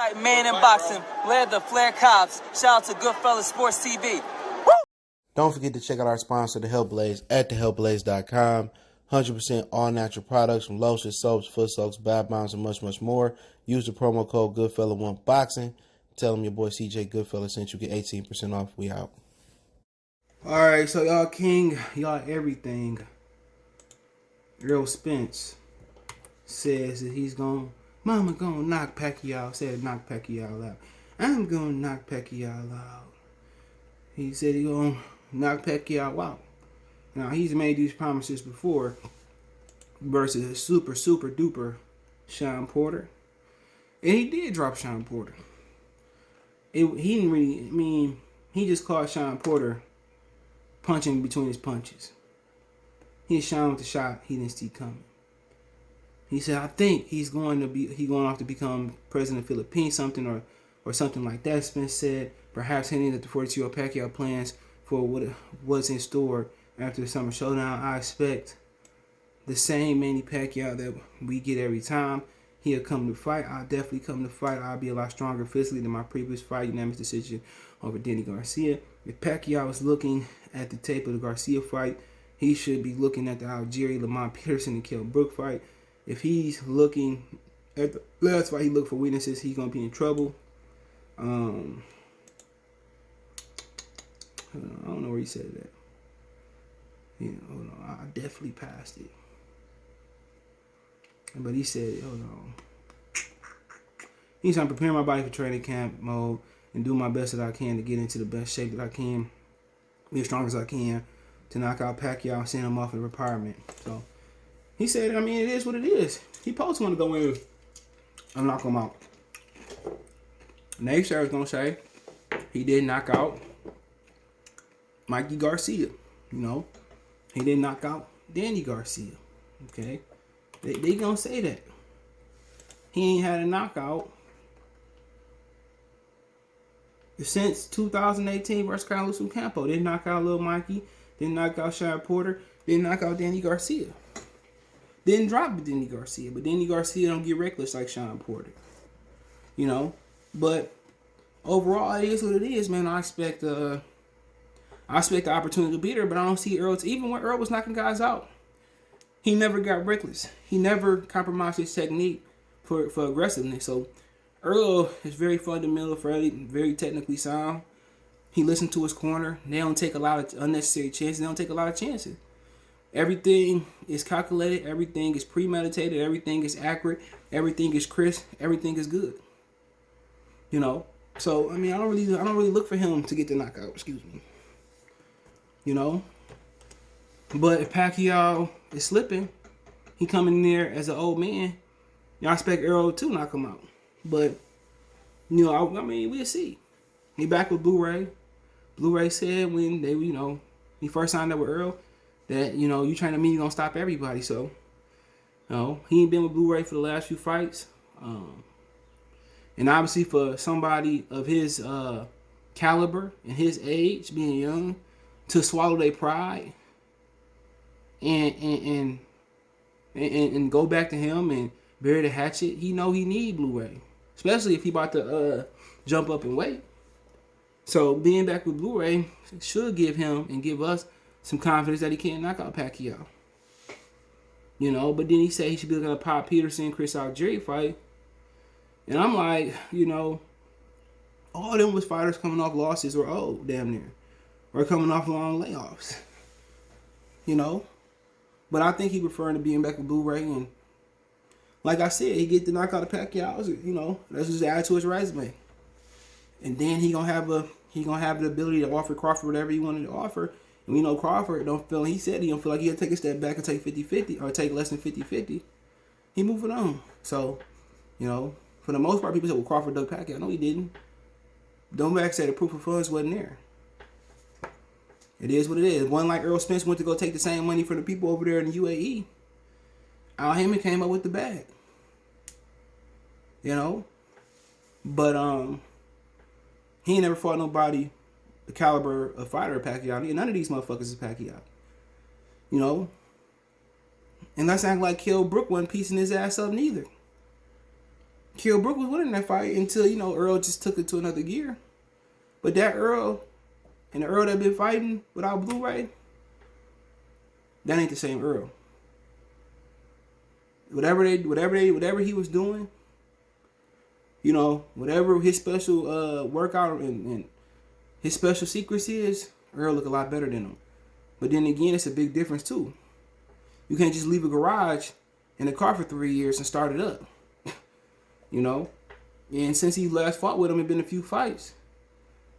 Right, man in boxing, led the Flair Cops. Shout out to Goodfellas Sports TV. Woo! Don't forget to check out our sponsor, The Health Blaze, at thehealthblaze.com. 100% all natural products from lotions, soaps, foot soaks, bath bombs, and much, much more. Use the promo code Goodfella1Boxing. Tell them your boy CJ Goodfella sent you. Get 18% off. We out. All right, so y'all king, y'all everything. Errol Spence says that he's Mama gonna knock Pacquiao. Said knock Pacquiao out. I'm gonna knock Pacquiao out. He said he gonna knock Pacquiao out. Now he's made these promises before versus super duper Sean Porter, and he did drop Sean Porter. He didn't really. I mean, he just caught Sean Porter punching between his punches. He shot with the shot he didn't see coming. He said, I think he's going off to become president of the Philippines, something or something like that. Spence said, perhaps hinting at the 42-year-old Pacquiao plans for what's in store after the summer showdown. I expect the same Manny Pacquiao that we get every time. He'll come to fight. I'll definitely come to fight. I'll be a lot stronger physically than my previous fight. Unanimous decision over Danny Garcia. If Pacquiao is looking at the tape of the Garcia fight, he should be looking at the Algieri, Lamont Peterson, and Kell Brook fight. If he's looking at the last fight, he looked for weaknesses, he's going to be in trouble. I don't know where he said that. Hold on. I definitely passed it. But he said, hold on. He's trying to prepare my body for training camp mode and do my best that I can to get into the best shape that I can, be as strong as I can to knock out Pacquiao and send him off in retirement. So he said, I mean, it is what it is. He supposed to want to go in and knock him out. Naysayers gonna say he did knock out Mikey Garcia. He didn't knock out Danny Garcia. Okay, they gonna say that he ain't had a knockout since 2018 versus Carlos Ocampo. Didn't knock out Lil Mikey. Didn't knock out Sean Porter. Didn't knock out Danny Garcia. Didn't drop Danny Garcia. But Danny Garcia don't get reckless like Sean Porter. But overall, it is what it is, man. I expect the opportunity to beat her, but I don't see Errol. Even when Errol was knocking guys out, he never got reckless. He never compromised his technique for aggressiveness. So Errol is very fundamental, very technically sound. He listened to his corner. They don't take a lot of unnecessary chances. They don't take a lot of chances. Everything is calculated. Everything is premeditated. Everything is accurate. Everything is crisp. Everything is good. So I mean, I don't really look for him to get the knockout. Excuse me. But if Pacquiao is slipping, he coming in there as an old man. I expect Errol to knock him out. But I mean, we'll see. He back with Blu-ray. Blu-ray said when they, he first signed up with Errol that, you trying to mean you're going to stop everybody. So, he ain't been with Blu-ray for the last few fights. And obviously for somebody of his caliber and his age, being young, to swallow their pride and go back to him and bury the hatchet, he need Blu-ray. Especially if he about to jump up and weight. So being back with Blu-ray should give him and give us some confidence that he can't knock out Pacquiao. But then he said he should be looking at Pop Peterson, Chris Algieri fight. And I'm like, all of them was fighters coming off losses or old, damn near. Or coming off long layoffs. But I think he preferring to being back with Blu-ray, and like I said, he get the knockout of Pacquiao, that's just add to his resume. And then he gonna have the ability to offer Crawford whatever he wanted to offer. And we know Crawford he said he don't feel like he'll take a step back and take 50-50 or take less than 50-50. He moving on. So, for the most part, people say, well, Crawford dug Pacquiao. No, he didn't. Don't back say the proof of funds wasn't there. It is what it is. One like Errol Spence went to go take the same money from the people over there in the UAE. Al Heyman came up with the bag. But he ain't never fought nobody the caliber of fighter of Pacquiao. None of these motherfuckers is Pacquiao. And let's act like Kell Brook wasn't piecing his ass up neither. Kell Brook was winning that fight until, you know, Errol just took it to another gear. But that Errol and the Errol that been fighting without Blu-ray, that ain't the same Errol. Whatever he was doing, you know, whatever his special workout and his special secrets is, Errol look a lot better than him. But then again, it's a big difference too. You can't just leave a garage in a car for 3 years and start it up. You know? And since he last fought with him, it been a few fights.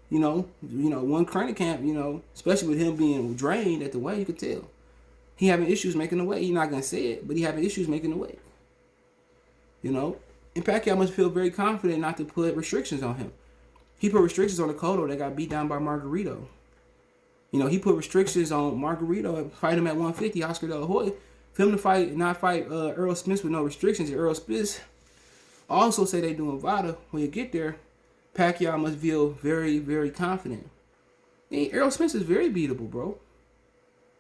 You know, one training camp, you know, especially with him being drained at the weight, you could tell. He having issues making the weight. He's not gonna say it, but he having issues making the weight. You know? And Pacquiao must feel very confident not to put restrictions on him. He put restrictions on the Cotto that got beat down by Margarito. You know, he put restrictions on Margarito and fight him at 150, Oscar De La Hoya. For him to not fight Errol Spence with no restrictions. And Errol Spence also say they doing VADA. When you get there, Pacquiao must feel very, very confident. And Errol Spence is very beatable, bro.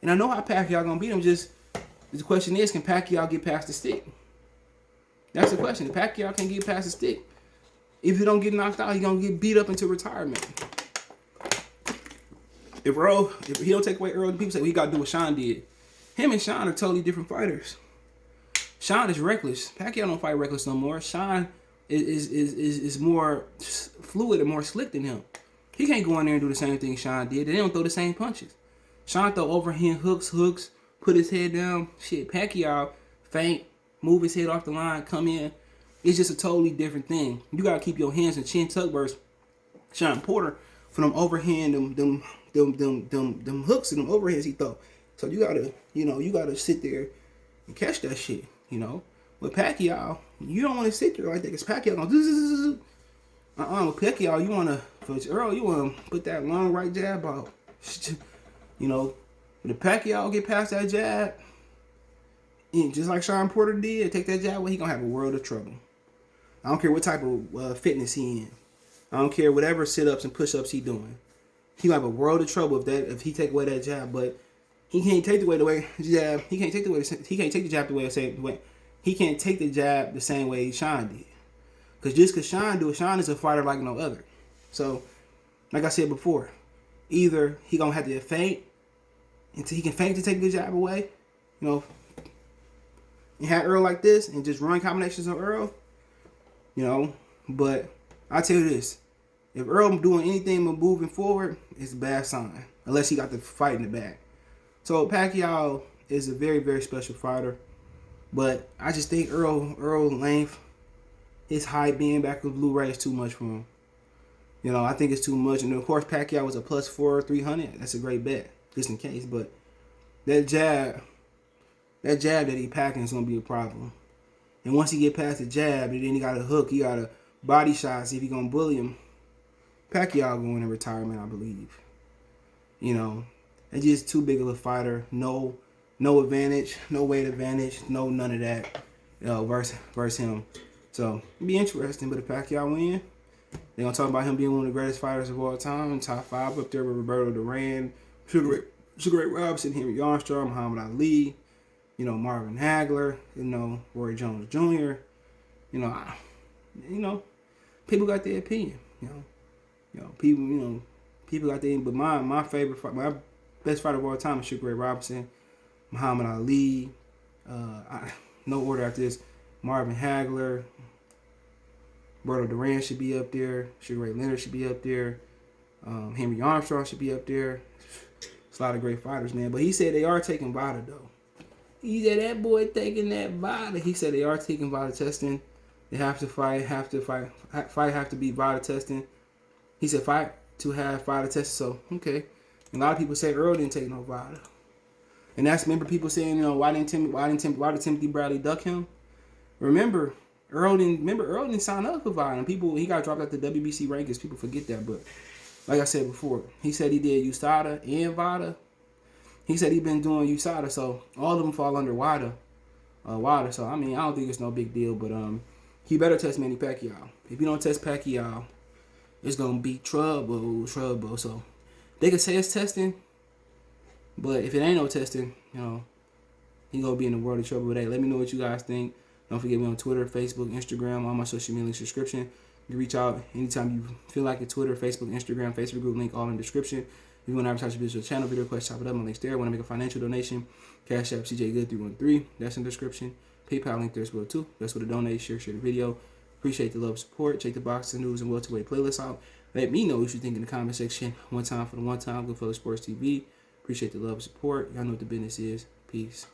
And I know how Pacquiao gonna beat him. Just the question is, can Pacquiao get past the stick? That's the question. If Pacquiao can't get past the stick, if he don't get knocked out, he gonna get beat up into retirement. If he don't take away Errol, people say, well, he got to do what Sean did. Him and Sean are totally different fighters. Sean is reckless. Pacquiao don't fight reckless no more. Sean is more fluid and more slick than him. He can't go in there and do the same thing Sean did. They don't throw the same punches. Sean throw overhand hooks, put his head down. Shit, Pacquiao feint, move his head off the line, come in. It's just a totally different thing. You gotta keep your hands in chin tuck versus Sean Porter for them overhand, them hooks and them overhands he throw. So you gotta sit there and catch that shit, you know. With Pacquiao, you don't want to sit there like that because Pacquiao gonna with Pacquiao, you wanna, for Earl, you wanna put that long right jab out. You know, when the Pacquiao get past that jab, and just like Sean Porter did, take that jab away, he gonna have a world of trouble. I don't care what type of fitness he in. I don't care whatever sit-ups and push-ups he doing. He gonna have a world of trouble if he take away that jab. But he can't take the jab. He can't take the jab the way he can't take the jab the same way Sean did. Because Sean do it, Sean is a fighter like no other. So, like I said before, either he gonna have to feint until he can feint to take the jab away, you know, and have Earl like this and just run combinations on Earl, you know. But I tell you this, if Earl doing anything but moving forward, it's a bad sign. Unless he got the fight in the back. So Pacquiao is a very, very special fighter. But I just think Earl length, his height being back with Blu-ray is too much for him. You know, I think it's too much. And of course, Pacquiao was a +4, 300. That's a great bet, just in case. But that jab that he packing is going to be a problem. And once he get past the jab, and then he got a hook, he got a body shot, see if he going to bully him. Pacquiao going in retirement, I believe. You know, it's just too big of a fighter. No advantage, no weight advantage, no none of that. Versus him. So it'll be interesting. But if Pacquiao win, they're gonna talk about him being one of the greatest fighters of all time, top 5 up there with Roberto Duran, Sugar Ray Robinson, Henry Armstrong, Muhammad Ali, you know, Marvin Hagler, you know, Roy Jones Jr. You know, people got their opinion. People got their. But my favorite fight, my best fighter of all time is Sugar Ray Robinson, Muhammad Ali. No order after this. Marvin Hagler, Roberto Duran should be up there. Sugar Ray Leonard should be up there. Henry Armstrong should be up there. It's a lot of great fighters, man. But he said they are taking VADA, though. He said that boy taking that VADA. He said they are taking VADA testing. They have to fight have to be VADA testing. He said fight to have VADA testing. So, okay. And a lot of people say Earl didn't take no VADA. And that's, remember people saying, you know, why did Timothy Bradley duck him? Remember, Earl didn't sign up for VADA. And he got dropped out the WBC rankings. People forget that, but like I said before, he said he did USADA and VADA. He said he been doing USADA, so all of them fall under WADA. So I mean, I don't think it's no big deal, but he better test Manny Pacquiao. If you don't test Pacquiao, it's gonna be trouble. So they could say it's testing, but if it ain't no testing, you know, he gonna be in the world of trouble with that. Let me know what you guys think. Don't forget me on Twitter, Facebook, Instagram, all my social media links description. You can reach out anytime you feel like it. Twitter, Facebook, Instagram, Facebook group link, all in the description. If you want to advertise your business channel, video request, chop it up, my links there. Want to make a financial donation, Cash App CJGood313, that's in the description. PayPal link there as well too. That's where to donate, share the video. Appreciate the love, support. Check the boxing news and welterweight playlist out. Let me know what you think in the comment section. One time for the one time, Goodfellas Sports TV. Appreciate the love, support. Y'all know what the business is. Peace.